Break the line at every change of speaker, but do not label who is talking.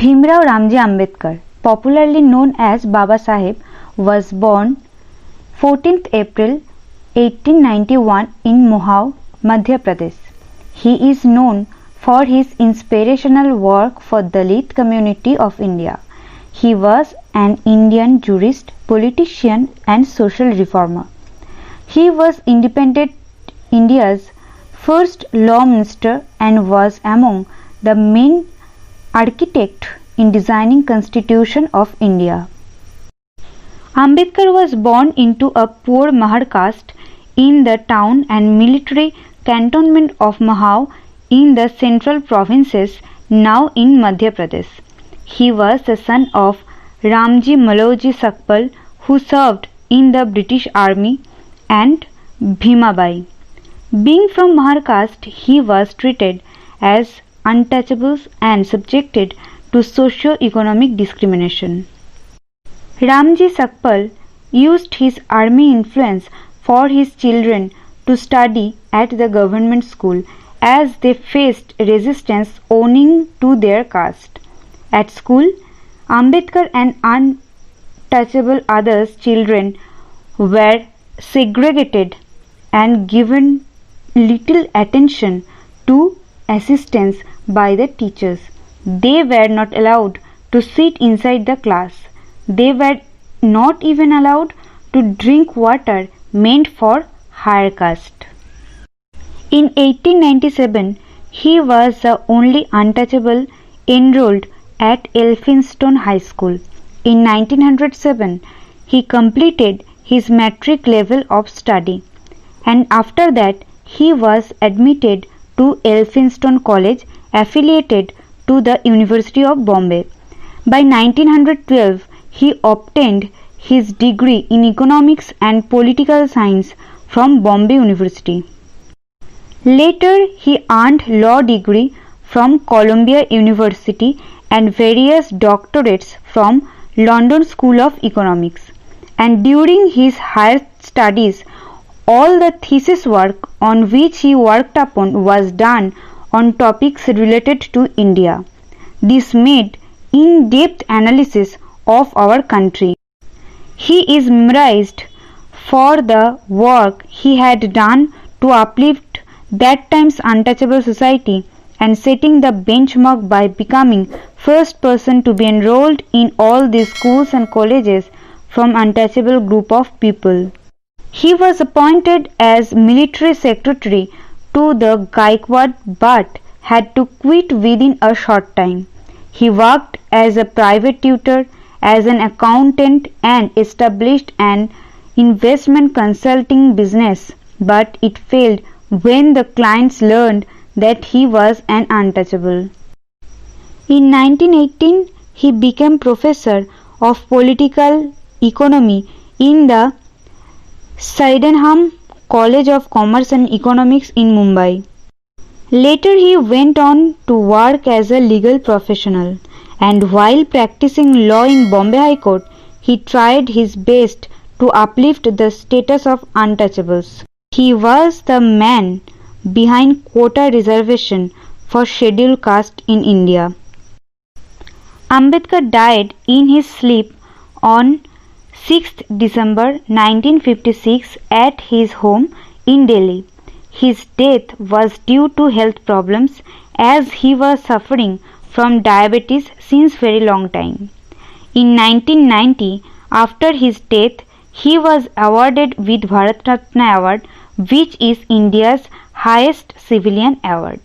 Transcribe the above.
Bhimrao Ramji Ambedkar, popularly known as Baba Saheb, was born 14th April 1891 in Mohau, Madhya Pradesh. He is known for his inspirational work for the Dalit community of India. He was an Indian jurist, politician and social reformer. He was independent India's first law minister and was among the main architects in designing Constitution of India. Ambedkar was born into a poor Mahar caste in the town and military cantonment of Mohau in the central provinces, now in Madhya Pradesh. He was the son of Ramji Maloji Sakpal, who served in the British Army, and Bhimabai. Being from Mahar caste, he was treated as untouchables and subjected to socio-economic discrimination. Ramji Sakpal used his army influence for his children to study at the government school as they faced resistance owing to their caste. At school, Ambedkar and untouchable others children were segregated and given little attention to assistance by the teachers. They were not allowed to sit inside the class. They were not even allowed to drink water meant for higher caste. In 1897, he was the only untouchable enrolled at Elphinstone High School. In 1907, he completed his matric level of study, and after that he was admitted to Elphinstone College, affiliated to the University of Bombay. By 1912, he obtained his degree in economics and political science from Bombay University. Later, he earned law degree from Columbia University and various doctorates from London School of Economics. And during his higher studies, all the thesis work on which he worked upon was done on topics related to India. This made in-depth analysis of our country. He is memorized for the work he had done to uplift that time's untouchable society and setting the benchmark by becoming first person to be enrolled in all these schools and colleges from untouchable group of people. He was appointed as military secretary to the Gaikwad but had to quit within a short time. He worked as a private tutor, as an accountant and established an investment consulting business, but it failed when the clients learned that he was an untouchable. In 1918, he became professor of political economy in the Sydenham College of Commerce and Economics in Mumbai. Later he went on to work as a legal professional, and while practicing law in Bombay High Court, he tried his best to uplift the status of untouchables. He was the man behind quota reservation for scheduled caste in India. Ambedkar died in his sleep on 6th December 1956 at his home in Delhi. His death was due to health problems as he was suffering from diabetes since very long time. In 1990, after his death, he was awarded with Bharat Ratna Award, which is India's highest civilian award.